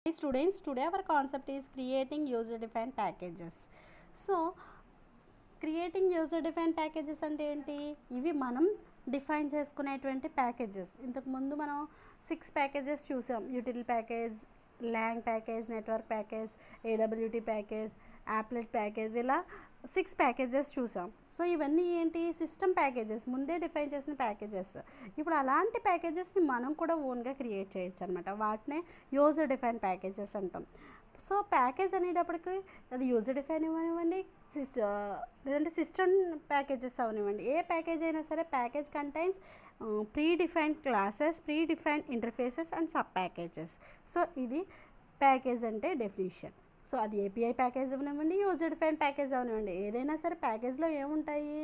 Hi students, today our concept is creating user defined packages. So creating user define packages అంటే ఏంటి? ఇవి మనం define చేసుకునేటువంటి packages. ఇంతకుముందు మనం 6 ప్యాకేజెస్ చూసాం. Util package, long package, network package, AWT package, applet package, ఇలా 6 packages చూసాం. సో ఇవన్నీ ఏంటి? సిస్టమ్ ప్యాకేజెస్, ముందే డిఫైన్ చేసిన ప్యాకేజెస్. ఇప్పుడు అలాంటి ప్యాకేజెస్ని మనం కూడా ఓన్గా క్రియేట్ చేయొచ్చు అనమాట. వాటినే యూజర్ డిఫైన్ ప్యాకేజెస్ అంటాం. సో ప్యాకేజ్ అనేటప్పటికి అది యూజర్ డిఫైన్ ఇవ్వనివ్వండి, లేదంటే సిస్టమ్ ప్యాకేజెస్ అవనివ్వండి, ఏ ప్యాకేజ్ అయినా సరే package contains pre defined classes, pre defined interfaces and sub packages. So ఇది ప్యాకేజ్ అంటే డెఫినిషన్. సో అది ఏపీఐ ప్యాకేజ్ అవనివ్వండి, యూజర్ డిఫైన్ ప్యాకేజ్ అవనివ్వండి, ఏదైనా సరే ప్యాకేజ్లో ఏముంటాయి?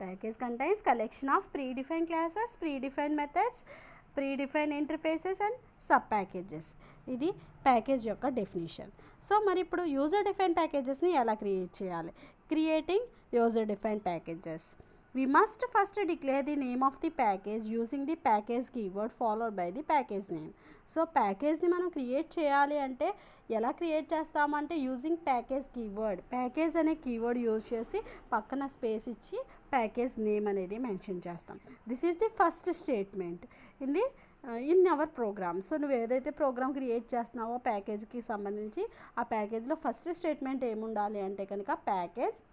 Package contains collection of pre define classes, pre define methods, pre define interfaces and sub packages. ఇది package యొక్క డెఫినేషన్. సో మరి ఇప్పుడు యూజర్ డిఫైన్ ప్యాకేజెస్ని ఎలా క్రియేట్ చేయాలి? Creating user define packages. We must first declare the name of the package using the package keyword followed by the package name. So ప్యాకేజ్ని మనం create చేయాలి అంటే ఎలా క్రియేట్ చేస్తామంటే యూజింగ్ ప్యాకేజ్ కీవర్డ్. ప్యాకేజ్ అనే keyword use చేసి పక్కన space ఇచ్చి ప్యాకేజ్ నేమ్ అనేది మెన్షన్ చేస్తాం. This is the first statement in our program. So నువ్వు ఏదైతే ప్రోగ్రామ్ క్రియేట్ చేస్తున్నావో ప్యాకేజ్కి సంబంధించి ఆ ప్యాకేజ్లో ఫస్ట్ స్టేట్మెంట్ ఏముండాలి అంటే కనుక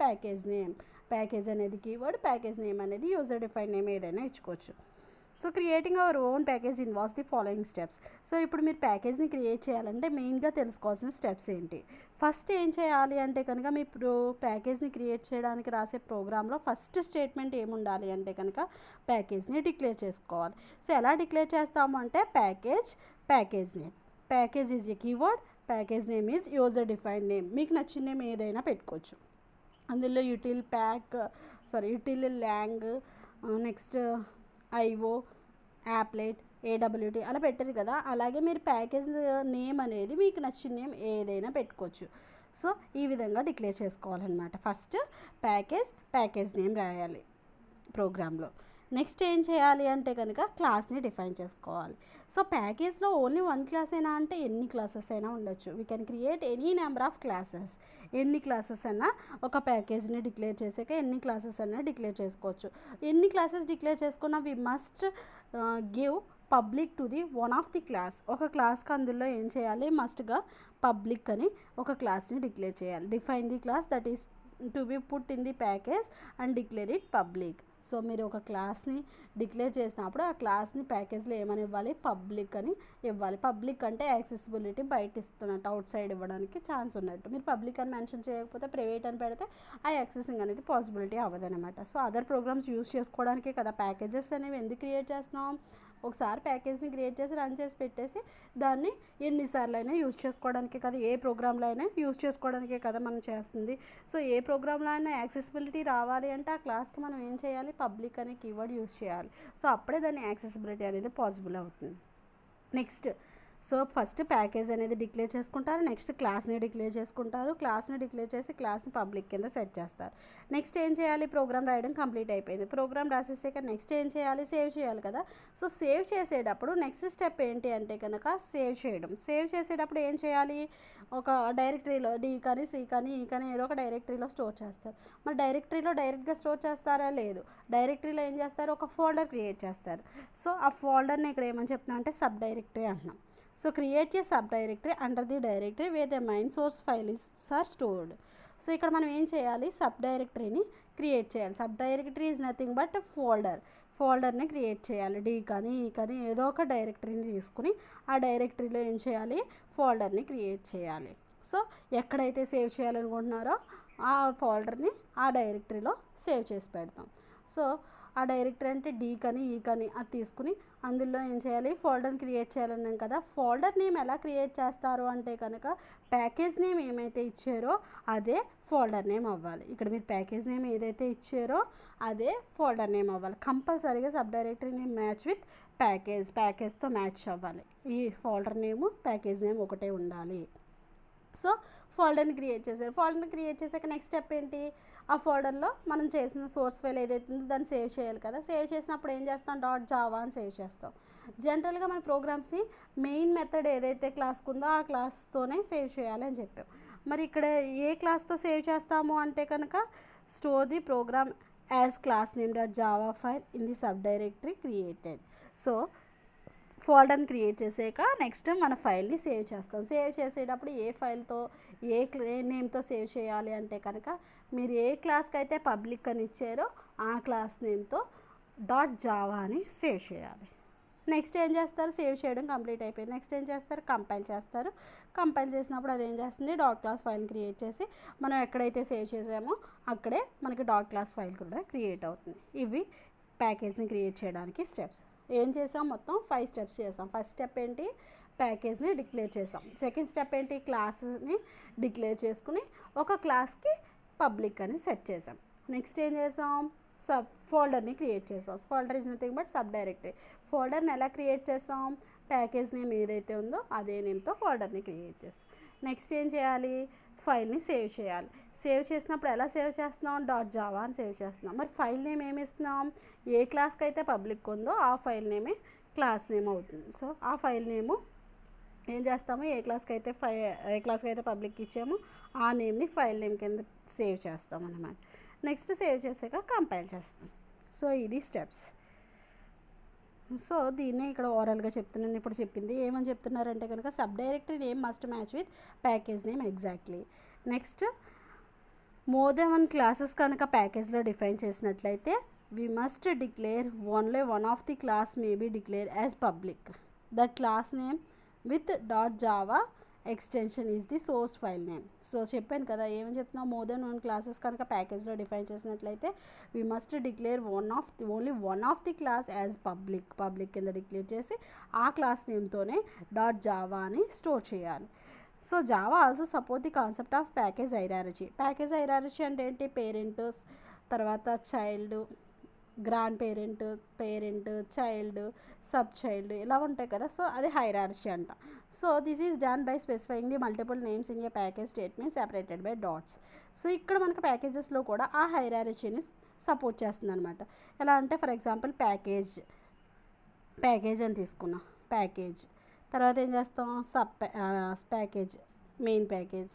ప్యాకేజ్ నేమ్. ప్యాకేజ్ అనేది కీవర్డ్, ప్యాకేజ్ నేమ్ అనేది యూజర్ డిఫైన్ నేమ్ ఏదైనా ఇచ్చుకోవచ్చు. So creating our own package involves the following steps. So ఇప్పుడు మీరు ప్యాకేజ్ని క్రియేట్ చేయాలంటే మెయిన్గా తెలుసుకోవాల్సిన స్టెప్స్ ఏంటి? ఫస్ట్ ఏం చేయాలి అంటే కనుక మీ ప్యాకేజ్ని క్రియేట్ చేయడానికి రాసే ప్రోగ్రాంలో ఫస్ట్ స్టేట్మెంట్ ఏముండాలి అంటే కనుక ప్యాకేజ్ని డిక్లేర్ చేసుకోవాలి. సో ఎలా డిక్లేర్ చేస్తాము అంటే package name. Package is a keyword, package name is user define name. మీకు నచ్చిన నేమ్ ఏదైనా పెట్టుకోవచ్చు. అందులో util long, next IO, applet, AWT అలా పెట్టారు కదా, అలాగే మీరు ప్యాకేజ్ నేమ్ అనేది మీకు నచ్చిన నేమ్ ఏదైనా పెట్టుకోవచ్చు. సో ఈ విధంగా డిక్లేర్ చేసుకోవాలన్నమాట. ఫస్ట్ ప్యాకేజ్ నేమ్ రాయాలి ప్రోగ్రాంలో. నెక్స్ట్ ఏం చేయాలి అంటే కనుక క్లాస్ని డిఫైన్ చేసుకోవాలి. సో ప్యాకేజ్లో ఓన్లీ 1 క్లాస్ అయినా అంటే ఎన్ని క్లాసెస్ అయినా ఉండొచ్చు. We can create any number of classes. ఎన్ని క్లాసెస్ అయినా ఒక ప్యాకేజ్ని డిక్లేర్ చేసాక ఎన్ని క్లాసెస్ అయినా డిక్లేర్ చేసుకోవచ్చు. ఎన్ని క్లాసెస్ డిక్లేర్ చేసుకున్నా we must give public to the one of the class. ఒక క్లాస్కి అందులో ఏం చేయాలి? మస్ట్గా పబ్లిక్ అని ఒక క్లాస్ని డిక్లేర్ చేయాలి. Define the class that is to be put in the package and declare it public. So మీరు ఒక క్లాస్ని డిక్లేర్ చేసినప్పుడు ఆ క్లాస్ని ప్యాకేజ్లో ఏమని ఇవ్వాలి? పబ్లిక్ అని ఇవ్వాలి. పబ్లిక్ అంటే యాక్సెసిబిలిటీ బయట ఇస్తున్నట్టు, అవుట్ సైడ్ ఇవ్వడానికి ఛాన్స్ ఉన్నట్టు. మీరు పబ్లిక్ అని మెన్షన్ చేయకపోతే ప్రైవేట్ అని పెడితే ఆ యాక్సెసింగ్ అనేది పాసిబిలిటీ అవ్వదనమాట. సో అదర్ ప్రోగ్రామ్స్ యూస్ చేసుకోవడానికే కదా ప్యాకేజెస్ అనేవి ఎందుకు క్రియేట్ చేస్తున్నాం? ఒకసారి ప్యాకేజ్ని క్రియేట్ చేసి రన్ చేసి పెట్టేసి దాన్ని ఎన్నిసార్లు అయినా యూజ్ చేసుకోవడానికే కదా, ఏ ప్రోగ్రాంలో అయినా యూజ్ చేసుకోవడానికే కదా మనం చేస్తుంది. సో ఏ ప్రోగ్రాంలో అయినా యాక్సెసిబిలిటీ రావాలి అంటే ఆ క్లాస్కి మనం ఏం చేయాలి? పబ్లిక్ అనే కీవర్డ్ యూజ్ చేయాలి. సో అప్పుడే దాని యాక్సెసిబిలిటీ అనేది పాసిబుల్ అవుతుంది. నెక్స్ట్ సో ఫస్ట్ ప్యాకేజ్ అనేది డిక్లేర్ చేసుకుంటారు. నెక్స్ట్ క్లాస్ని డిక్లేర్ చేసుకుంటారు. క్లాస్ని డిక్లేర్ చేసి క్లాస్ని పబ్లిక్ కింద సెట్ చేస్తారు. నెక్స్ట్ ఏం చేయాలి? ప్రోగ్రామ్ రాయడం కంప్లీట్ అయిపోయింది. ప్రోగ్రామ్ రాసేసాక నెక్స్ట్ ఏం చేయాలి? సేవ్ చేయాలి కదా. సో సేవ్ చేసేటప్పుడు నెక్స్ట్ స్టెప్ ఏంటి అంటే కనుక సేవ్ చేయడం. సేవ్ చేసేటప్పుడు ఏం చేయాలి? ఒక డైరెక్టరీలో డి కానీ, సి కానీ, ఈ కానీ ఏదో ఒక డైరెక్టరీలో స్టోర్ చేస్తారు. మరి డైరెక్టరీలో డైరెక్ట్గా స్టోర్ చేస్తారా? లేదు. డైరెక్టరీలో ఏం చేస్తారు? ఒక ఫోల్డర్ క్రియేట్ చేస్తారు. సో ఆ ఫోల్డర్ని ఇక్కడ ఏమని చెప్తున్నా అంటే సబ్ డైరెక్టరీ అంటున్నాం. So create a sub directory under the directory where the main source files are stored. So ఇక్కడ మనం ఏం చేయాలి? సబ్ డైరెక్టరీని క్రియేట్ చేయాలి. Sub directory is nothing but ఫోల్డర్ని క్రియేట్ చేయాలి. డి కానీ, ఈ కానీ ఏదో ఒక డైరెక్టరీని తీసుకుని ఆ డైరెక్టరీలో ఏం చేయాలి? ఫోల్డర్ని క్రియేట్ చేయాలి. సో ఎక్కడైతే సేవ్ చేయాలనుకుంటున్నారో ఆ ఫోల్డర్ని ఆ డైరెక్టరీలో సేవ్ చేసి పెడతాం. సో ఆ డైరెక్టరీ అంటే డి కానీ, ఈ కానీ అది తీసుకుని అందులో ఏం చేయాలి? ఫోల్డర్ని క్రియేట్ చేయాలన్నాం కదా. ఫోల్డర్ నేమ్ ఎలా క్రియేట్ చేస్తారు అంటే కనుక ప్యాకేజ్ నేమ్ ఏమైతే ఇచ్చారో అదే ఫోల్డర్ నేమ్ అవ్వాలి. ఇక్కడ మీరు ప్యాకేజ్ నేమ్ ఏదైతే ఇచ్చారో అదే ఫోల్డర్ నేమ్ అవ్వాలి. కంపల్సరీగా sub directory name match with ప్యాకేజ్తో మ్యాచ్ అవ్వాలి. ఈ ఫోల్డర్ నేము ప్యాకేజ్ నేమ్ ఒకటే ఉండాలి. సో ఫోల్డర్ని క్రియేట్ చేశారు. ఫోల్డర్ని క్రియేట్ చేశాక నెక్స్ట్ స్టెప్ ఏంటి, ఆ ఫోల్డర్లో మనం చేసిన సోర్స్ ఫైల్ ఏదైతే ఉందో దాన్ని సేవ్ చేయాలి కదా. సేవ్ చేసినప్పుడు ఏం చేస్తాం, డాట్ జావా అని సేవ్ చేస్తాం. జనరల్గా మన ప్రోగ్రామ్స్ని మెయిన్ మెథడ్ ఏదైతే క్లాస్కి ఉందో ఆ క్లాస్తోనే సేవ్ చేయాలి అని చెప్పాం. మరి ఇక్కడ ఏ క్లాస్తో సేవ్ చేస్తాము అంటే కనుక store the program as class name dot Java file in the sub directory created. So ఫోల్డర్ని క్రియేట్ చేసాక నెక్స్ట్ మన ఫైల్ని సేవ్ చేస్తాం. సేవ్ చేసేటప్పుడు ఏ ఫైల్తో ఏ నేమ్తో సేవ్ చేయాలి అంటే కనుక మీరు ఏ క్లాస్కి అయితే పబ్లిక్ అని ఇచ్చారో ఆ క్లాస్ నేమ్తో డాట్ జావా అని సేవ్ చేయాలి. నెక్స్ట్ ఏం చేస్తారు, సేవ్ చేయడం కంప్లీట్ అయిపోయింది. నెక్స్ట్ ఏం చేస్తారు, కంపైల్ చేస్తారు. కంపైల్ చేసినప్పుడు అది ఏం చేస్తుంది, డాట్ క్లాస్ ఫైల్ క్రియేట్ చేసి మనం ఎక్కడైతే సేవ్ చేసామో అక్కడే మనకి డాట్ క్లాస్ ఫైల్ కూడా క్రియేట్ అవుతుంది. ఇవి ప్యాకేజ్ని క్రియేట్ చేయడానికి స్టెప్స్. ఏం చేసాం, మొత్తం 5 స్టెప్స్ చేసాం. ఫస్ట్ స్టెప్ ఏంటి, ప్యాకేజ్ని డిక్లేర్ చేసాం. సెకండ్ స్టెప్ ఏంటి, క్లాస్ని డిక్లేర్ చేసుకుని ఒక క్లాస్కి పబ్లిక్ అని సెట్ చేసాం. నెక్స్ట్ ఏం చేసాం, ఫోల్డర్ని క్రియేట్ చేసాం. Folder is nothing but sub directory. ఫోల్డర్ని ఎలా క్రియేట్ చేసాం, ప్యాకేజ్ నేమ్ ఏదైతే ఉందో అదే నేమ్తో ఫోల్డర్ని క్రియేట్ చేసాం. నెక్స్ట్ ఏం చేయాలి, ఫైల్ని సేవ్ చేయాలి. సేవ్ చేసినప్పుడు ఎలా సేవ్ చేస్తున్నాం, డాట్ జావా అని సేవ్ చేస్తున్నాం. మరి ఫైల్ నేమ్ ఏమి ఇస్తున్నాం, ఏ క్లాస్కి అయితే పబ్లిక్ ఉందో ఆ ఫైల్ నేమే క్లాస్ నేమ్ అవుతుంది. సో ఆ ఫైల్ నేము ఏం చేస్తాము, ఏ క్లాస్కి అయితే పబ్లిక్ ఇచ్చామో ఆ నేమ్ని ఫైల్ నేమ్ కింద సేవ్ చేస్తాం అన్నమాట. నెక్స్ట్ సేవ్ చేసాక కంపైల్ చేస్తాం. సో ఇది స్టెప్స్. సో దీన్ని ఇక్కడ ఓవరాల్గా చెప్తున్నాను. ఇప్పుడు చెప్పింది ఏమని చెప్తున్నారంటే కనుక sub directory name must match with package name exactly. Next more than 1 classes కనుక ప్యాకేజ్లో డిఫైన్ చేసినట్లయితే we must declare only one of the class may be declared as public. The class name with .java extension is the source file name. So చెప్పాను కదా ఏమని చెప్తున్నా, more than 1 classes కనుక ప్యాకేజ్లో define చేసినట్లయితే we must declare only one of the class as public కింద declare చేసి ఆ class నేమ్తోనే .java అని స్టోర్ చేయాలి. So Java also support the concept of package hierarchy. Package hierarchy అంటే ఏంటి, పేరెంట్, తర్వాత child, grand parent, child, sub child ఇలా ఉంటాయి కదా. సో అది హైరార్కీ అంట. So this is done by specifying the multiple names in a package statement separated by dots. So ఇక్కడ మనకు ప్యాకేజెస్లో కూడా ఆ హైరార్కీని సపోర్ట్ చేస్తుంది అనమాట. ఎలా అంటే ఫర్ ఎగ్జాంపుల్ ప్యాకేజ్ అని తీసుకున్నాం, ప్యాకేజ్ తర్వాత ఏం చేస్తాం, package, main package,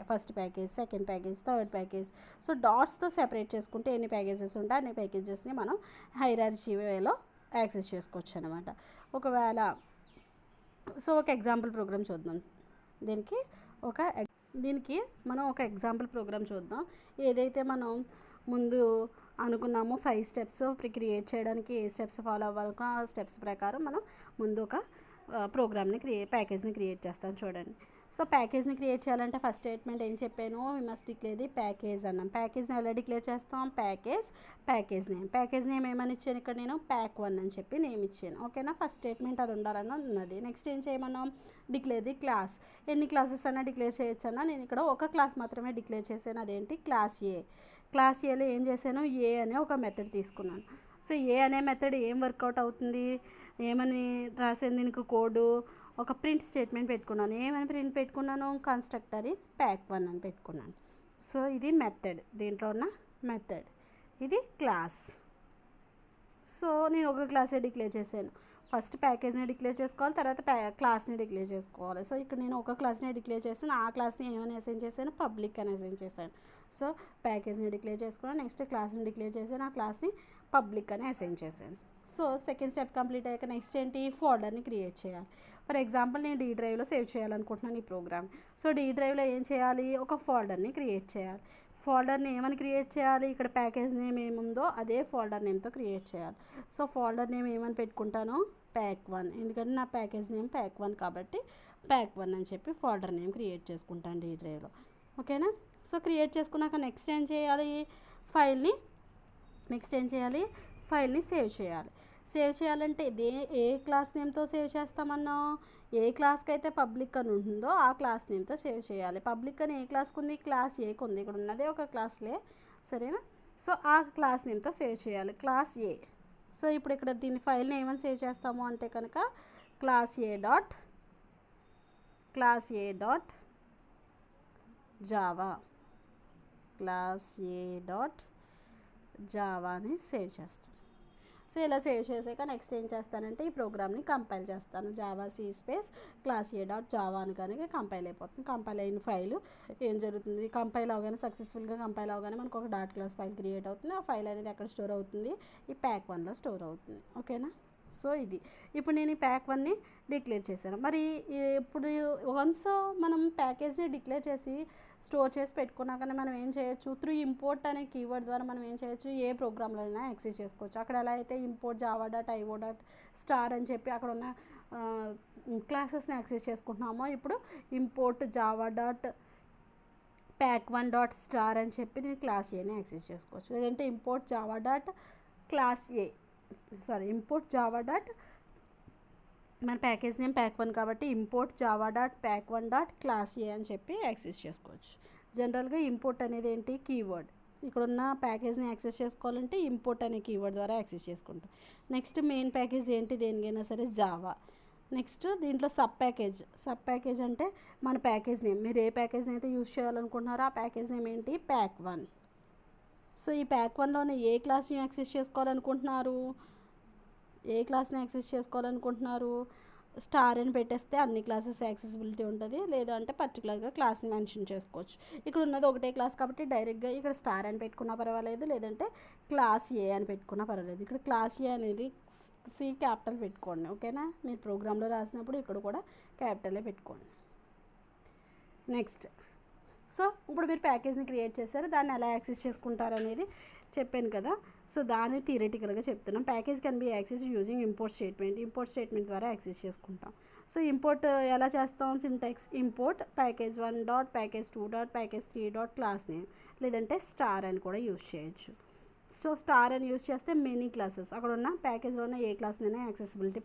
first package, second package, third package. So డాట్స్తో సెపరేట్ చేసుకుంటే ఎన్ని ప్యాకేజెస్ ఉంటే అన్ని ప్యాకేజెస్ని మనం హైరార్కీ వేలో యాక్సెస్ చేసుకోవచ్చు అనమాట. ఒకవేళ సో ఒక ఎగ్జాంపుల్ ప్రోగ్రామ్ చూద్దాం. దీనికి మనం ఒక ఎగ్జాంపుల్ ప్రోగ్రామ్ చూద్దాం. ఏదైతే మనం ముందు అనుకున్నామో 5 స్టెప్స్ క్రియేట్ చేయడానికి ఏ స్టెప్స్ ఫాలో అవ్వాలో ఆ స్టెప్స్ ప్రకారం మనం ముందు ఒక ప్రోగ్రామ్ని ప్యాకేజ్ని క్రియేట్ చేస్తాం. చూడండి. సో ప్యాకేజ్ని క్రియేట్ చేయాలంటే ఫస్ట్ స్టేట్మెంట్ ఏం చెప్పాను, we must declare the package అన్నాం. ప్యాకేజ్ని ఎలా డిక్లేర్ చేస్తాం, ప్యాకేజ్ నేమ్ ఏమని ఇచ్చాను ఇక్కడ నేను pack1 అని చెప్పి నేమ్ ఇచ్చాను. ఓకేనా, ఫస్ట్ స్టేట్మెంట్ అది ఉండాలని ఉన్నది. నెక్స్ట్ ఏం చేయమన్నాం, డిక్లేర్ ది క్లాస్. ఎన్ని క్లాసెస్ అన్నా డిక్లేర్ చేయొచ్చు అన్నా, నేను ఇక్కడ ఒక క్లాస్ మాత్రమే డిక్లేర్ చేశాను, అదేంటి క్లాస్ ఏ. క్లాస్ ఏలో ఏం చేశాను, ఏ అనే ఒక మెథడ్ తీసుకున్నాను. సో ఏ అనే మెథడ్ ఏం వర్కౌట్ అవుతుంది, ఏమని రాసాను దీనికి కోడు, ఒక ప్రింట్ స్టేట్మెంట్ పెట్టుకున్నాను. ఏమని ప్రింట్ పెట్టుకున్నాను, కన్స్ట్రక్టర్ pack1 అని పెట్టుకున్నాను. సో ఇది మెథడ్, దీంట్లో ఉన్న మెథడ్, ఇది క్లాస్. సో నేను ఒక క్లాసే డిక్లేర్ చేశాను. ఫస్ట్ ప్యాకేజ్ని డిక్లేర్ చేసుకోవాలి, తర్వాత క్లాస్ని డిక్లేర్ చేసుకోవాలి. సో ఇక్కడ నేను ఒక క్లాస్ని డిక్లేర్ చేశాను, ఆ క్లాస్ని ఏమని అసైన్ చేశాను, పబ్లిక్ అని అసైన్ చేశాను. సో ప్యాకేజ్ని డిక్లేర్ చేసుకున్నాను, నెక్స్ట్ క్లాస్ని డిక్లేర్ చేశాను, ఆ క్లాస్ని పబ్లిక్ అని అసైన్ చేశాను. సో సెకండ్ స్టెప్ కంప్లీట్ అయ్యాక నెక్స్ట్ ఏంటి, ఫోల్డర్ని క్రియేట్ చేయాలి. ఫర్ ఎగ్జాంపుల్ నేను D డ్రైవ్లో సేవ్ చేయాలనుకుంటున్నాను ఈ ప్రోగ్రామ్. సో D డ్రైవ్లో ఏం చేయాలి, ఒక ఫోల్డర్ని క్రియేట్ చేయాలి. ఫోల్డర్ని ఏమని క్రియేట్ చేయాలి, ఇక్కడ ప్యాకేజ్ నేమ్ ఏముందో అదే ఫోల్డర్ నేమ్తో క్రియేట్ చేయాలి. సో ఫోల్డర్ నేమ్ ఏమని పెట్టుకుంటాను, pack1, ఎందుకంటే నా ప్యాకేజ్ నేమ్ pack1 కాబట్టి pack1 అని చెప్పి ఫోల్డర్ నేమ్ క్రియేట్ చేసుకుంటాను D డ్రైవ్లో. ఓకేనా. సో క్రియేట్ చేసుకున్నాక నెక్స్ట్ ఏం చేయాలి, ఫైల్ని సేవ్ చేయాలి. సేవ్ చేయాలంటే ఏ క్లాస్ నేమ్తో సేవ్ చేస్తామన్నా, ఏ క్లాస్కి అయితే పబ్లిక్ అని ఉంటుందో ఆ క్లాస్ నేమ్తో సేవ్ చేయాలి. పబ్లిక్ అని ఏ క్లాస్కి ఉంది, క్లాస్ ఏకి ఉంది, ఇక్కడ ఉన్నదే ఒక క్లాస్లే, సరేనా. సో ఆ క్లాస్ నేమ్తో సేవ్ చేయాలి, క్లాస్ ఏ. సో ఇప్పుడు ఇక్కడ దీన్ని ఫైల్ని ఏమని సేవ్ చేస్తాము అంటే కనుక class A dot Java class A dot Java అని సేవ్ చేస్తాను. సో ఇలా సేవ్ చేసాక నెక్స్ట్ ఏం చేస్తానంటే ఈ ప్రోగ్రామ్ని కంపైల్ చేస్తాను. Java C space class A dot Java అని కానీ కంపైల్ అయిపోతుంది. కంపైల్ అయిన ఫైల్ ఏం జరుగుతుంది, కంపైల్ అవగానే సక్సెస్ఫుల్గా కంపైల్ అవగానే మనకు ఒక డాట్ క్లాస్ ఫైల్ క్రియేట్ అవుతుంది. ఆ ఫైల్ అనేది ఎక్కడ స్టోర్ అవుతుంది, ఈ ప్యాక్ 1లో స్టోర్ అవుతుంది. ఓకేనా. సో ఇది ఇప్పుడు నేను ఈ ప్యాక్ 1ని డిక్లేర్ చేశాను. మరి ఇప్పుడు వన్స్ మనం ప్యాకేజ్ని డిక్లేర్ చేసి స్టోర్ చేసి పెట్టుకున్నాకనే మనం ఏం చేయొచ్చు, త్రూ ఇంపోర్ట్ అనే కీవర్డ్ ద్వారా మనం ఏం చేయొచ్చు, ఏ ప్రోగ్రాంలో అయినా యాక్సెస్ చేసుకోవచ్చు. అక్కడ ఎలా అయితే import Java dot IO dot star అని చెప్పి అక్కడ ఉన్న క్లాసెస్ని యాక్సెస్ చేసుకుంటున్నామో, ఇప్పుడు import Java dot pack 1 dot star అని చెప్పి నేను క్లాస్ ఏని యాక్సెస్ చేసుకోవచ్చు. లేదంటే import Java dot class A import Java dot మన ప్యాకేజ్ నేమ్ ప్యాక్ 1 కాబట్టి import Java dot pack 1 dot class A అని చెప్పి యాక్సెస్ చేసుకోవచ్చు. జనరల్గా ఇంపోర్ట్ అనేది ఏంటి, కీవర్డ్. ఇక్కడున్న ప్యాకేజ్ని యాక్సెస్ చేసుకోవాలంటే ఇంపోర్ట్ అనే కీవర్డ్ ద్వారా యాక్సెస్ చేసుకుంటాం. నెక్స్ట్ మెయిన్ ప్యాకేజ్ ఏంటి, దేనికైనా సరే జావా. నెక్స్ట్ దీంట్లో సబ్ ప్యాకేజ్ అంటే మన ప్యాకేజ్ నేమ్, మీరు ఏ ప్యాకేజ్ని అయితే యూజ్ చేయాలనుకుంటున్నారో ఆ ప్యాకేజ్ నేమ్ ఏంటి, ప్యాక్ 1. సో ఈ ప్యాక్ 1లోనే ఏ క్లాస్ని యాక్సెస్ చేసుకోవాలనుకుంటున్నారు, స్టార్ అని పెట్టేస్తే అన్ని క్లాసెస్ యాక్సెసిబిలిటీ ఉంటుంది. లేదంటే పర్టికులర్గా క్లాస్ని మెన్షన్ చేసుకోవచ్చు. ఇక్కడ ఉన్నది ఒకటే క్లాస్ కాబట్టి డైరెక్ట్గా ఇక్కడ స్టార్ అని పెట్టుకున్నా పర్వాలేదు, లేదంటే క్లాస్ ఏ అని పెట్టుకున్నా పర్వాలేదు. ఇక్కడ క్లాస్ ఏ అనేది సి క్యాపిటల్ పెట్టుకోండి. ఓకేనా. మీరు ప్రోగ్రాంలో రాసినప్పుడు ఇక్కడ కూడా క్యాపిటలే పెట్టుకోండి. నెక్స్ట్ సో ఇప్పుడు మీరు ప్యాకేజ్ని క్రియేట్ చేశారు, దాన్ని ఎలా యాక్సెస్ చేసుకుంటారు అనేది చెప్పాను కదా. సో దాన్ని థియరిటికల్గా చెప్తున్నాం. Package can be access using import statement ద్వారా యాక్సెస్ చేసుకుంటాం. సో ఇంపోర్ట్ ఎలా చేస్తాం, syntax import package 1 dot package 2 dot package 3 dot class name, లేదంటే స్టార్ అని కూడా యూజ్ చేయొచ్చు. సో స్టార్ అని యూజ్ చేస్తే మెనీ క్లాసెస్ అక్కడ ఉన్న ప్యాకేజ్లో ఉన్న ఏ క్లాస్నైనా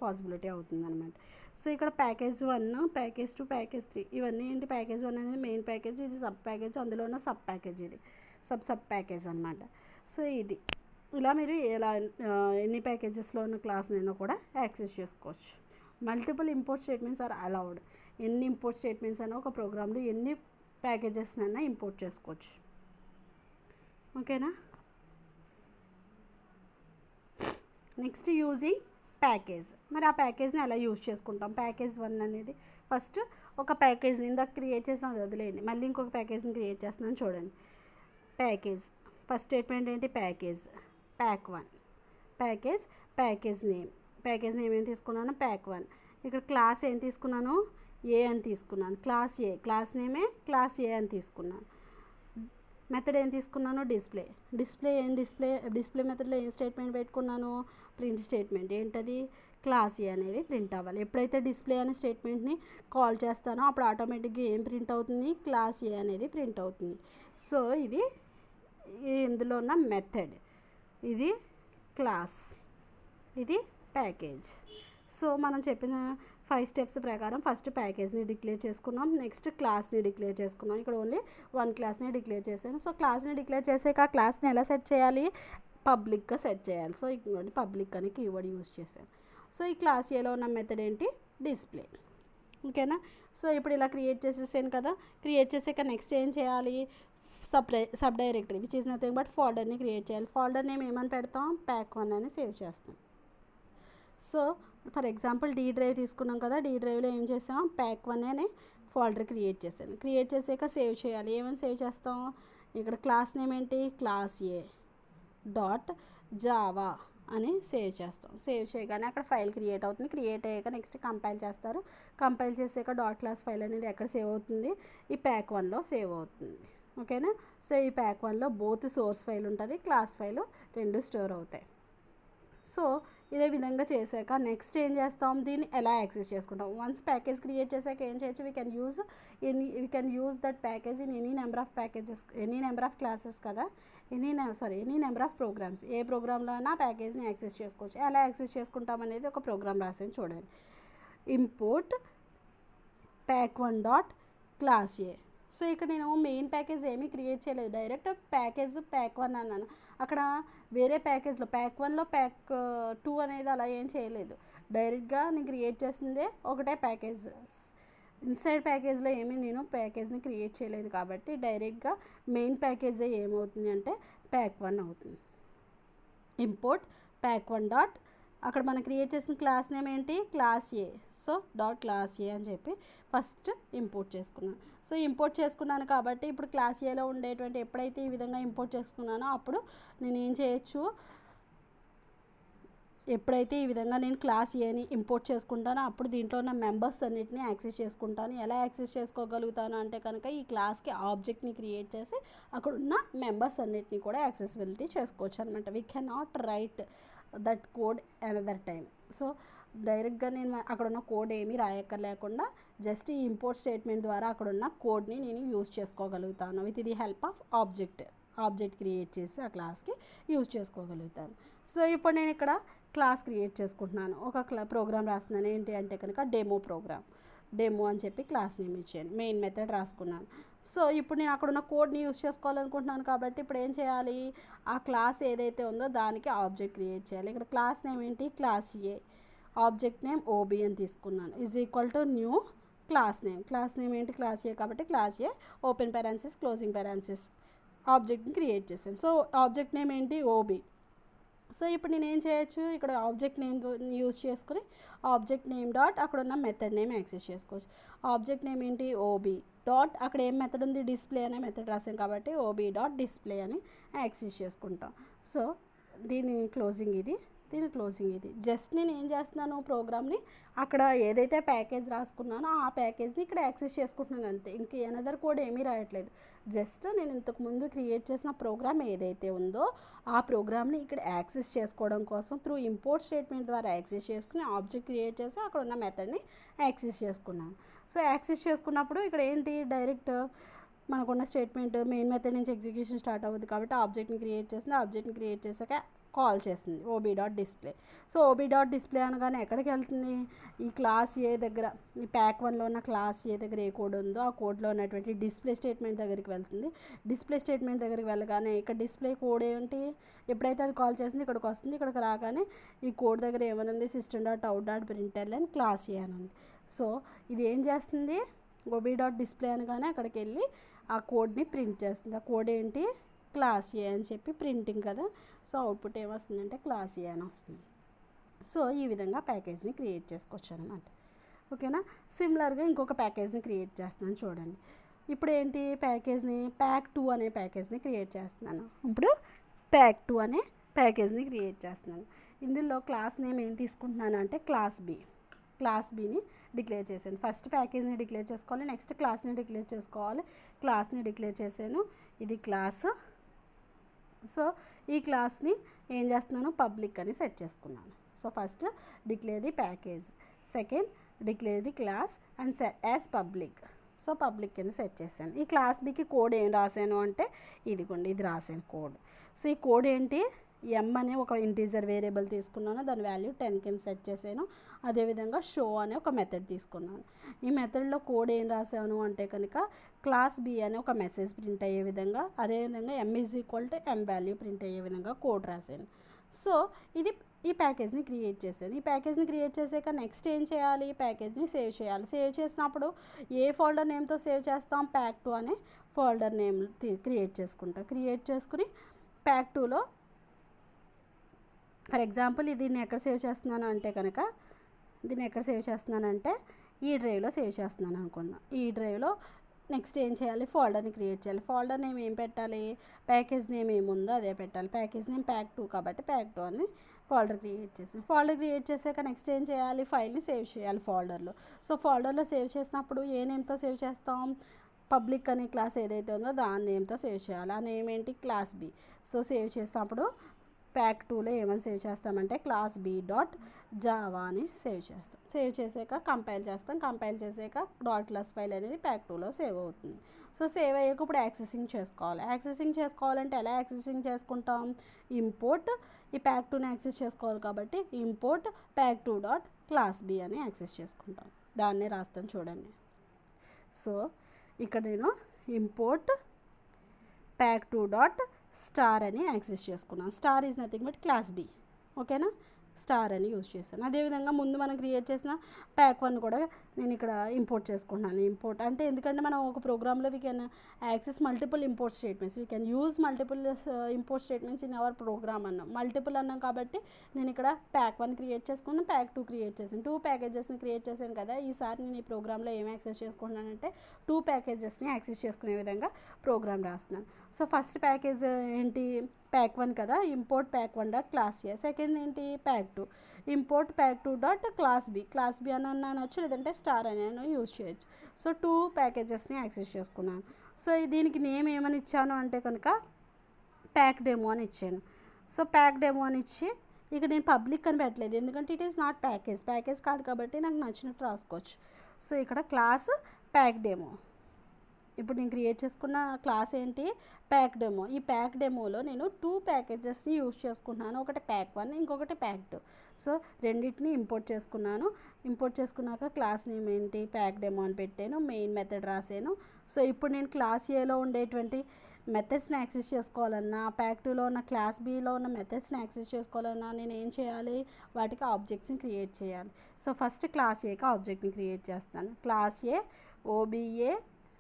పాసిబిలిటీ అవుతుంది అనమాట. సో ఇక్కడ ప్యాకేజ్ 1, ప్యాకేజ్ 2, ప్యాకేజ్ 3 ఇవన్నీ ఏంటి, ప్యాకేజ్ 1 అనేది మెయిన్ ప్యాకేజ్, ఇది సబ్ ప్యాకేజ్, అందులో ఉన్న సబ్ ప్యాకేజ్ ఇది సబ్ ప్యాకేజ్ అనమాట. సో ఇది ఇలా మీరు ఎలా ఎన్ని ప్యాకేజెస్లో ఉన్న క్లాస్నైనా కూడా యాక్సెస్ చేసుకోవచ్చు. Multiple import statements are allowed. ఎన్ని ఇంపోర్ట్ స్టేట్మెంట్స్ అయినా ఒక ప్రోగ్రాంలో ఎన్ని ప్యాకేజెస్నైనా ఇంపోర్ట్ చేసుకోవచ్చు. ఓకేనా. Next using package. మరి ఆ ప్యాకేజ్ని ఎలా యూజ్ చేసుకుంటాం, ప్యాకేజ్ 1 అనేది ఫస్ట్ ఒక ప్యాకేజ్ని ఇందాక క్రియేట్ చేసిన అది వదిలేయండి, మళ్ళీ ఇంకొక ప్యాకేజ్ని క్రియేట్ చేస్తున్నాను చూడండి. ప్యాకేజ్ ఫస్ట్ స్టేట్మెంట్ ఏంటి, ప్యాక్ 1 ప్యాకేజ్ నేమ్ ఏం తీసుకున్నాను, ప్యాక్ 1. ఇక్కడ క్లాస్ ఏం తీసుకున్నాను, ఏ అని తీసుకున్నాను, క్లాస్ నేమే క్లాస్ ఏ అని తీసుకున్నాను. మెథడ్ ఏం తీసుకున్నాను, డిస్ప్లే మెథడ్లో ఏం స్టేట్మెంట్ పెట్టుకున్నాను, ప్రింట్ స్టేట్మెంట్. ఏంటది, క్లాస్ ఏ అనేది ప్రింట్ అవ్వాలి. ఎప్పుడైతే డిస్ప్లే అనే స్టేట్మెంట్ని కాల్ చేస్తానో అప్పుడు ఆటోమేటిక్గా ఏం ప్రింట్ అవుతుంది, క్లాస్ ఏ అనేది ప్రింట్ అవుతుంది. సో ఇది ఇందులో ఉన్న మెథడ్, ఇది క్లాస్, ఇది ప్యాకేజ్. సో మనం చెప్పిన 5 స్టెప్స్ ప్రకారం ఫస్ట్ ప్యాకేజ్ని డిక్లేర్ చేసుకున్నాం, నెక్స్ట్ క్లాస్ని డిక్లేర్ చేసుకున్నాం. ఇక్కడ ఓన్లీ 1 క్లాస్ని డిక్లేర్ చేశాను. సో క్లాస్ని డిక్లేర్ చేసాక ఆ క్లాస్ని ఎలా సెట్ చేయాలి, పబ్లిక్గా సెట్ చేయాలి. సో ఇంకోటి పబ్లిక్ అని కీవర్డ్ యూజ్ చేశాను. సో ఈ క్లాస్ ఏలో ఉన్న మెథడ్ ఏంటి, డిస్ప్లే. ఓకేనా. సో ఇప్పుడు ఇలా క్రియేట్ చేసేసాను కదా. క్రియేట్ చేసాక నెక్స్ట్ ఏం చేయాలి, sub directory which is nothing but ఫోల్డర్ని క్రియేట్ చేయాలి. ఫోల్డర్ నేమ్ ఏమని పెడతాం, ప్యాక్ 1 అని సేవ్ చేస్తాం. So for example D drive తీసుకున్నాం కదా, డి డ్రైవ్లో ఏం చేసాం, ప్యాక్ 1 అనే ఫోల్డర్ క్రియేట్ చేశాను. క్రియేట్ చేసాక సేవ్ చేయాలి. ఏమని సేవ్ చేస్తాం, ఇక్కడ క్లాస్ నేమ్ ఏంటి, క్లాస్ ఏ డాట్ జావా అని సేవ్ చేస్తాం. సేవ్ చేయగానే అక్కడ ఫైల్ క్రియేట్ అవుతుంది. క్రియేట్ అయ్యాక నెక్స్ట్ కంపైల్ చేస్తారు. కంపైల్ చేసాక డాట్ క్లాస్ ఫైల్ అనేది ఎక్కడ సేవ్ అవుతుంది, ఈ ప్యాక్ 1లో సేవ్ అవుతుంది. ఓకేనా. సో ఈ ప్యాక్ 1లో బోత్ సోర్స్ ఫైల్ ఉంటుంది, క్లాస్ ఫైల్ రెండు స్టోర్ అవుతాయి. సో ఇదే విధంగా చేశాక నెక్స్ట్ ఏం చేస్తాం, దీన్ని ఎలా యాక్సెస్ చేసుకుంటాం. వన్స్ ప్యాకేజ్ క్రియేట్ చేశాక ఏం చేయొచ్చు, we can use that package in any number of packages, any number of classes కదా, ఎనీ నెంబర్ ఆఫ్ ప్రోగ్రామ్స్. ఏ ప్రోగ్రాంలో అయినా ప్యాకేజ్ని యాక్సెస్ చేసుకోవచ్చు. ఎలా యాక్సెస్ చేసుకుంటాం అనేది ఒక ప్రోగ్రామ్ రాసాను చూడండి. ఇంపోర్ట్ ప్యాక్ 1 డాట్ క్లాస్ ఏ. సో ఇక్కడ నేను మెయిన్ ప్యాకేజ్ ఏమీ క్రియేట్ చేయలేదు, డైరెక్ట్ ప్యాక్ 1 అన్నాను. అక్కడ వేరే ప్యాకేజ్లో ప్యాక్ 1లో ప్యాక్ 2 అనేది అలా ఏం చేయలేదు. డైరెక్ట్గా నేను క్రియేట్ చేసిందే ఒకటే ప్యాకేజ్, ఇన్సైడ్ ప్యాకేజ్లో ఏమీ నేను ప్యాకేజ్ని క్రియేట్ చేయలేదు కాబట్టి డైరెక్ట్గా మెయిన్ ప్యాకేజే ఏమవుతుంది అంటే pack1 అవుతుంది. ఇంపోర్ట్ pack1 డాట్ అక్కడ మనం క్రియేట్ చేసిన క్లాస్ నేమ్ ఏంటి class A. So dot class A అని చెప్పి ఫస్ట్ ఇంపోర్ట్ చేసుకున్నాను. సో ఇంపోర్ట్ చేసుకున్నాను కాబట్టి ఇప్పుడు క్లాస్ ఏలో ఉండేటువంటి ఎప్పుడైతే ఈ విధంగా ఇంపోర్ట్ చేసుకున్నానో అప్పుడు నేను ఏం చేయొచ్చు, ఎప్పుడైతే ఈ విధంగా నేను క్లాస్ ఏని ఇంపోర్ట్ చేసుకుంటానో అప్పుడు దీంట్లో ఉన్న మెంబర్స్ అన్నిటిని యాక్సెస్ చేసుకుంటాను. ఎలా యాక్సెస్ చేసుకోగలుగుతాను అంటే కనుక ఈ క్లాస్కి ఆబ్జెక్ట్ని క్రియేట్ చేసి అక్కడ ఉన్న మెంబర్స్ అన్నిటిని కూడా యాక్సెసిబిలిటీ చేసుకోవచ్చు అనమాట. We can not write that code another time. So డైరెక్ట్గా నేను అక్కడ ఉన్న కోడ్ ఏమీ రాయక్కర్లేకుండా జస్ట్ ఈ ఇంపోర్ట్ స్టేట్మెంట్ ద్వారా అక్కడ ఉన్న కోడ్ని నేను యూజ్ చేసుకోగలుగుతాను with the help of object create చేసి ఆ క్లాస్కి యూజ్ చేసుకోగలుగుతాను. సో ఇప్పుడు నేను ఇక్కడ క్లాస్ క్రియేట్ చేసుకుంటున్నాను, ఒక ప్రోగ్రామ్ రాస్తున్నాను. ఏంటి అంటే కనుక డెమో అని చెప్పి క్లాస్ నేమ్ ఇచ్చాను, మెయిన్ మెథడ్ రాసుకున్నాను. సో ఇప్పుడు నేను అక్కడ ఉన్న కోడ్ని యూజ్ చేసుకోవాలనుకుంటున్నాను కాబట్టి ఇప్పుడు ఏం చేయాలి, ఆ క్లాస్ ఏదైతే ఉందో దానికి ఆబ్జెక్ట్ క్రియేట్ చేయాలి. ఇక్కడ క్లాస్ నేమ్ ఏంటి క్లాస్ ఏ, ఆబ్జెక్ట్ నేమ్ ఓబీ అని తీసుకున్నాను is equal to new class name ఏంటి క్లాస్ ఏ కాబట్టి క్లాస్ ఏ ఓపెన్ పారాన్సిస్ క్లోజింగ్ పారాన్సిస్ ఆబ్జెక్ట్ని క్రియేట్ చేశాను. సో ఆబ్జెక్ట్ నేమ్ ఏంటి ఓబీ. సో ఇప్పుడు నేను ఏం చేయొచ్చు, ఇక్కడ ఆబ్జెక్ట్ నేమ్ యూజ్ చేసుకుని ఆబ్జెక్ట్ నేమ్ డాట్ అక్కడ ఉన్న మెథడ్ నేమ్ యాక్సెస్ చేసుకోవచ్చు. ఆబ్జెక్ట్ నేమ్ ఏంటి ఓబీ డాట్ అక్కడ ఏం మెథడ్ ఉంది డిస్ప్లే అనే మెథడ్ రాసాం కాబట్టి ఓబీ డాట్ డిస్ప్లే అని యాక్సెస్ చేసుకుంటాం. సో దీని క్లోజింగ్ ఇది జస్ట్ నేను ఏం చేస్తున్నాను, ప్రోగ్రామ్ని అక్కడ ఏదైతే ప్యాకేజ్ రాసుకున్నానో ఆ ప్యాకేజ్ని ఇక్కడ యాక్సెస్ చేసుకుంటున్నాను అంతే. ఇంక ఎనదర్ కోడ్ ఏమీ రాయట్లేదు. జస్ట్ నేను ఇంతకుముందు క్రియేట్ చేసిన ప్రోగ్రామ్ ఏదైతే ఉందో ఆ ప్రోగ్రామ్ని ఇక్కడ యాక్సెస్ చేసుకోవడం కోసం త్రూ ఇంపోర్ట్ స్టేట్మెంట్ ద్వారా యాక్సెస్ చేసుకుని ఆబ్జెక్ట్ క్రియేట్ చేసి అక్కడ ఉన్న మెథడ్ని యాక్సెస్ చేసుకున్నాను. సో యాక్సెస్ చేసుకున్నప్పుడు ఇక్కడ ఏంటి డైరెక్ట్ మనకున్న స్టేట్మెంట్ మెయిన్ మెథడ్ నుంచి ఎగ్జిక్యూషన్ స్టార్ట్ అవుతుంది కాబట్టి ఆబ్జెక్ట్ని క్రియేట్ చేసాక కాల్ చేస్తుంది OB dot display. So OB dot display అనగానే ఎక్కడికి వెళ్తుంది, ఈ క్లాస్ ఏ దగ్గర ఈ pack1లో ఉన్న క్లాస్ ఏ దగ్గర ఏ కోడ్ ఉందో ఆ కోడ్లో ఉన్నటువంటి డిస్ప్లే స్టేట్మెంట్ దగ్గరికి వెళ్తుంది. డిస్ప్లే స్టేట్మెంట్ దగ్గరికి వెళ్ళగానే ఇక్కడ డిస్ప్లే కోడ్ ఏంటి, ఎప్పుడైతే అది కాల్ చేసింది ఇక్కడికి వస్తుంది. ఇక్కడికి రాగానే ఈ కోడ్ దగ్గర ఏమనుంది system.out.println క్లాస్ ఏ అని ఉంది. సో ఇది ఏం చేస్తుంది, ఓబీ డాట్ డిస్ప్లే అనగానే అక్కడికి వెళ్ళి ఆ కోడ్ని ప్రింట్ చేస్తుంది. ఆ కోడ్ ఏంటి క్లాస్ ఏ అని చెప్పి ప్రింటింగ్ కదా. సో అవుట్పుట్ ఏమొస్తుందంటే క్లాస్ ఏ అని వస్తుంది. సో ఈ విధంగా ప్యాకేజ్ని క్రియేట్ చేసుకోవచ్చు అనమాట. ఓకేనా. సిమిలర్గా ఇంకొక ప్యాకేజ్ని క్రియేట్ చేస్తున్నాను చూడండి. ఇప్పుడు ఏంటి ప్యాకేజ్ని pack2 అనే ప్యాకేజ్ని క్రియేట్ చేస్తున్నాను. ఇప్పుడు pack2 అనే ప్యాకేజ్ని క్రియేట్ చేస్తున్నాను. ఇందులో క్లాస్ నేమ్ ఏం తీసుకుంటున్నాను అంటే క్లాస్ బీని డిక్లేర్ చేశాను. ఫస్ట్ ప్యాకేజ్ని డిక్లేర్ చేసుకోవాలి, నెక్స్ట్ క్లాస్ని డిక్లేర్ చేసుకోవాలి. క్లాస్ని డిక్లేర్ చేశాను, ఇది క్లాస్. సో ఈ క్లాస్ని ఏం చేస్తున్నాను పబ్లిక్ అని సెట్ చేసుకున్నాను. So first declare the package, second declare the class and as public. So public కింద సెట్ చేశాను. ఈ క్లాస్ బికి కోడ్ ఏం రాశాను అంటే ఇదిగోండి ఇది రాశాను కోడ్. సో ఈ కోడ్ ఏంటి ఎమ్ అనే ఒక ఇంటీజర్ వేరియబుల్ తీసుకున్నాను, దాని వాల్యూ 10 కింద సెట్ చేశాను. అదేవిధంగా షో అనే ఒక మెథడ్ తీసుకున్నాను. ఈ మెథడ్లో కోడ్ ఏం రాశాను అంటే కనుక క్లాస్ బి అనే ఒక మెసేజ్ ప్రింట్ అయ్యే విధంగా, అదేవిధంగా M is equal to M value print అయ్యే విధంగా కోడ్ రాశాను. సో ఇది ఈ ప్యాకేజ్ని క్రియేట్ చేశాను. ఈ ప్యాకేజ్ని క్రియేట్ చేసాక నెక్స్ట్ ఏం చేయాలి, ప్యాకేజ్ని సేవ్ చేయాలి. సేవ్ చేసినప్పుడు ఏ ఫోల్డర్ నేమ్తో సేవ్ చేస్తాం, pack2 అనే ఫోల్డర్ నేమ్ క్రియేట్ చేసుకుని pack2లో ఫర్ ఎగ్జాంపుల్ దీన్ని ఎక్కడ సేవ్ చేస్తున్నాను అంటే కనుక ఈ డ్రైవ్లో సేవ్ చేస్తున్నాను అనుకుందాం. ఈ డ్రైవ్లో నెక్స్ట్ ఏం చేయాలి, ఫోల్డర్ని క్రియేట్ చేయాలి. ఫోల్డర్ నేమ్ ఏం పెట్టాలి, ప్యాకేజ్ నేమ్ ఏముందో అదే పెట్టాలి. ప్యాకేజ్ నేమ్ pack2 కాబట్టి pack2 అని ఫోల్డర్ క్రియేట్ చేసాక నెక్స్ట్ ఏం చేయాలి, ఫైల్ని సేవ్ చేయాలి ఫోల్డర్లో. సో ఫోల్డర్లో సేవ్ చేసినప్పుడు ఏ నేమ్తో సేవ్ చేస్తాం, పబ్లిక్ అనే క్లాస్ ఏదైతే ఉందో దాని నేమ్తో సేవ్ చేయాలి. ఆ నేమ్ ఏంటి క్లాస్ బి. సో సేవ్ చేసినప్పుడు pack2లో ఏమని సేవ్ చేస్తామంటే క్లాస్ బి డాట్ జావా అని సేవ్ చేస్తాం. సేవ్ చేసాక కంపైల్ చేసాక .class ఫైల్ అనేది pack2లో సేవ్ అవుతుంది. సో సేవ్ అయ్యాక ఇప్పుడు యాక్సెసింగ్ చేసుకోవాలంటే ఎలా యాక్సెసింగ్ చేసుకుంటాం, ఇంపోర్ట్ ఈ pack2ని యాక్సెస్ చేసుకోవాలి కాబట్టి import pack2 dot class B అని యాక్సెస్ చేసుకుంటాం. దాన్నే రాస్తాను చూడండి. సో ఇక్కడ నేను ఇంపోర్ట్ pack2 డాట్ స్టార్ అని యాక్సెస్ చేసుకున్నాను. Star is nothing but class B. ఓకేనా, స్టార్ అని యూజ్ చేశాను. అదేవిధంగా ముందు మనం క్రియేట్ చేసిన ప్యాక్ 1 కూడా నేను ఇక్కడ ఇంపోర్ట్ చేసుకుంటున్నాను. ఇంపోర్ట్ అంటే ఎందుకంటే మనం ఒక ప్రోగ్రామ్లో we can access multiple import statements, we can use multiple import statements in our program అన్నాం. మల్టిపుల్ అన్నాం కాబట్టి నేను ఇక్కడ ప్యాక్ 1 క్రియేట్ చేసుకున్నాను, ప్యాక్ 2 క్రియేట్ చేశాను. 2 ప్యాకేజెస్ని క్రియేట్ చేశాను కదా. ఈసారి నేను ఈ ప్రోగ్రామ్లో ఏం యాక్సెస్ చేసుకుంటున్నానంటే 2 ప్యాకేజెస్ని యాక్సెస్ చేసుకునే విధంగా ప్రోగ్రామ్ రాస్తున్నాను. సో ఫస్ట్ ప్యాకేజ్ ఏంటి, ప్యాక్ 1 కదా, import pack 1 dot class A. Second ఏంటి, pack 2, import pack 2 dot class B అని అనొచ్చు, లేదంటే స్టార్ అని యూజ్ చేయొచ్చు. సో 2 ప్యాకేజెస్ని యాక్సెస్ చేసుకున్నాను. సో దీనికి నేమ్ ఏమని ఇచ్చాను అంటే కనుక ప్యాక్ డెమో అని ఇచ్చాను. సో ప్యాక్ డెమో అని ఇచ్చి ఇక నేను పబ్లిక్ అని పెట్టలేదు, ఎందుకంటే ఇట్ ఈస్ నాట్ ప్యాకేజ్ కాదు కాబట్టి నాకు నచ్చినట్టు రాసుకోవచ్చు. సో ఇక్కడ క్లాస్ ప్యాక్ డెమో, ఇప్పుడు నేను క్రియేట్ చేసుకున్న క్లాస్ ఏంటి, ప్యాక్ డెమో. ఈ ప్యాక్ డెమోలో నేను 2 ప్యాకేజెస్ని యూజ్ చేసుకున్నాను, ఒకటి ప్యాక్ 1, ఇంకొకటి ప్యాక్ 2. సో రెండింటిని ఇంపోర్ట్ చేసుకున్నాను. ఇంపోర్ట్ చేసుకున్నాక క్లాస్ నేమ్ ఏంటి, ప్యాక్ డెమో అని పెట్టాను, మెయిన్ మెథడ్ రాసాను. సో ఇప్పుడు నేను క్లాస్ ఏలో ఉండేటువంటి మెథడ్స్ని యాక్సెస్ చేసుకోవాలన్నా, ప్యాక్ 2లో ఉన్న క్లాస్ బిలో ఉన్న మెథడ్స్ని యాక్సెస్ చేసుకోవాలన్నా నేను ఏం చేయాలి, వాటికి ఆబ్జెక్ట్స్ని క్రియేట్ చేయాలి. సో ఫస్ట్ క్లాస్ ఏకి ఆబ్జెక్ట్ని క్రియేట్ చేస్తాను. క్లాస్ ఏ ఓబిఏ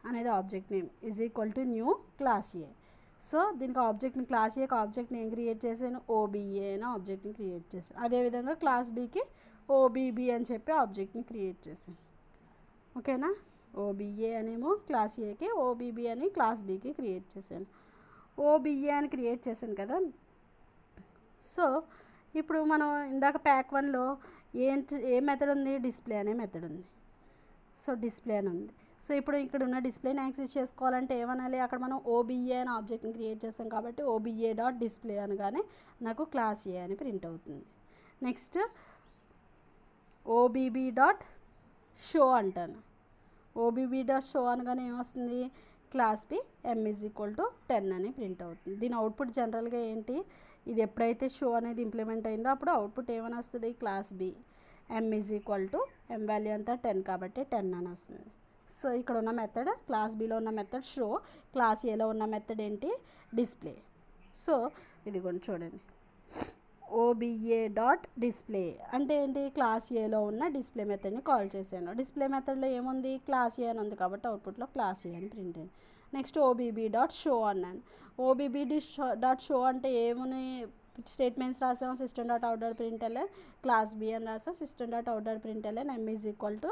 అనేది object name is equal to new class A. So దీనికి ఆబ్జెక్ట్ని, క్లాస్ ఏకి ఆబ్జెక్ట్ని ఏం క్రియేట్ చేశాను, ఓబిఏ అని ఆబ్జెక్ట్ని క్రియేట్ చేశాను. అదేవిధంగా క్లాస్ బీకి ఓబీబీ అని చెప్పి ఆబ్జెక్ట్ని క్రియేట్ చేశాను. ఓకేనా, ఓబిఏ అనేమో క్లాస్ ఏకి, ఓబీబీ అని క్లాస్ బీకి క్రియేట్ చేశాను. ఓబిఏ అని క్రియేట్ చేశాను కదా. సో ఇప్పుడు మనం ఇందాక ప్యాక్ 1లో ఏ మెథడ్ ఉంది, డిస్ప్లే అనే మెథడ్ ఉంది. సో డిస్ప్లే అని ఉంది. సో ఇప్పుడు ఇక్కడ ఉన్న డిస్ప్లేని యాక్సెస్ చేసుకోవాలంటే ఏమనాలి, అక్కడ మనం ఓబిఏ అని ఆబ్జెక్ట్ని క్రియేట్ చేస్తాం కాబట్టి ఓబిఏ డాట్ డిస్ప్లే అనగానే నాకు క్లాస్ ఏ అని ప్రింట్ అవుతుంది. నెక్స్ట్ ఓబీబీ డాట్ షో అంటాను. ఓబీబీ డాట్ షో అనగానే ఏమొస్తుంది, class B M is equal to 10 అని ప్రింట్ అవుతుంది. దీని అవుట్పుట్ జనరల్గా ఏంటి, ఇది ఎప్పుడైతే షో అనేది ఇంప్లిమెంట్ అయిందో అప్పుడు అవుట్పుట్ ఏమని వస్తుంది, class B M is equal to M value అంతా 10 కాబట్టి 10 అని వస్తుంది. సో ఇక్కడ ఉన్న మెథడ్, క్లాస్ బిలో ఉన్న మెథడ్ షో, క్లాస్ ఏలో ఉన్న మెథడ్ ఏంటి, డిస్ప్లే. సో ఇదిగోండి చూడండి, ఓబిఏ డాట్ డిస్ప్లే అంటే ఏంటి, క్లాస్ ఏలో ఉన్న డిస్ప్లే మెథడ్ని కాల్ చేశాను. డిస్ప్లే మెథడ్లో ఏముంది, క్లాస్ ఏ అని ఉంది కాబట్టి అవుట్పుట్లో క్లాస్ ఏ అని ప్రింట్ అయింది. నెక్స్ట్ ఓబీబీ డాట్ షో అన్నాను. ఓబీబీ డాట్ షో అంటే ఏముని స్టేట్మెంట్స్ రాసాము, system dot out dot print LN class B అని రాసాం, system dot out dot print LN M is equal to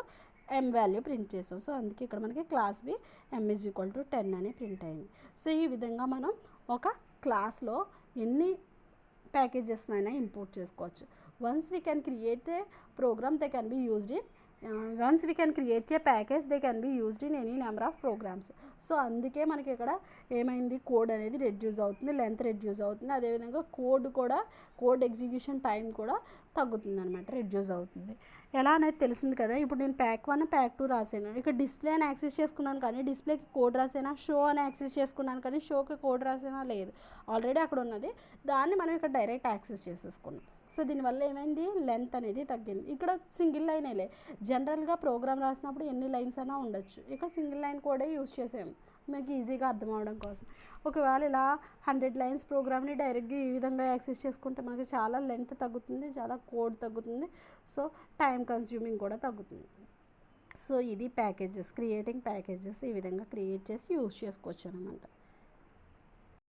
M value print చేసాం. So అందుకే ఇక్కడ మనకి class B M is equal to 10 అని ప్రింట్ అయింది. సో ఈ విధంగా మనం ఒక క్లాస్లో ఎన్ని ప్యాకేజెస్ అయినా ఇంపోర్ట్ చేసుకోవచ్చు. Once we can create a program they can be used in once we can create a package they can be used in any number of programs. So అందుకే మనకి ఇక్కడ ఏమైంది, కోడ్ అనేది రెడ్యూస్ అవుతుంది, length reduce అవుతుంది, అదేవిధంగా code execution time కూడా తగ్గుతుంది అనమాట, రెడ్యూస్ అవుతుంది. ఎలా అనేది తెలిసింది కదా. ఇప్పుడు నేను ప్యాక్ 1 ప్యాక్ 2 రాసాను, ఇక్కడ డిస్ప్లే అని యాక్సెస్ చేసుకున్నాను కానీ డిస్ప్లేకి కోడ్ రాసానా, షో అని యాక్సెస్ చేసుకున్నాను కానీ షోకి కోడ్ రాసానా, లేదు, ఆల్రెడీ అక్కడ ఉన్నది, దాన్ని మనం ఇక్కడ డైరెక్ట్ యాక్సెస్ చేసేసుకున్నాం. సో దీనివల్ల ఏమైంది, లెంత్ అనేది తగ్గింది. ఇక్కడ సింగిల్ లైనేలే, జనరల్గా ప్రోగ్రామ్ రాసినప్పుడు ఎన్ని లైన్స్ అయినా ఉండొచ్చు, ఇక్కడ సింగిల్ లైన్ కోడే యూజ్ చేసాము మీకు ఈజీగా అర్థం అవడం కోసం. ఒకవేళ ఇలా 100 లైన్స్ ప్రోగ్రామ్ని డైరెక్ట్గా ఈ విధంగా యాక్సెస్ చేసుకుంటే మనకి చాలా లెంత్ తగ్గుతుంది, చాలా కోడ్ తగ్గుతుంది, సో టైం కన్స్యూమింగ్ కూడా తగ్గుతుంది. సో ఇది ప్యాకేజెస్, క్రియేటింగ్ ప్యాకేజెస్ ఈ విధంగా క్రియేట్ చేసి యూజ్ చేసుకోవచ్చు అనమాట.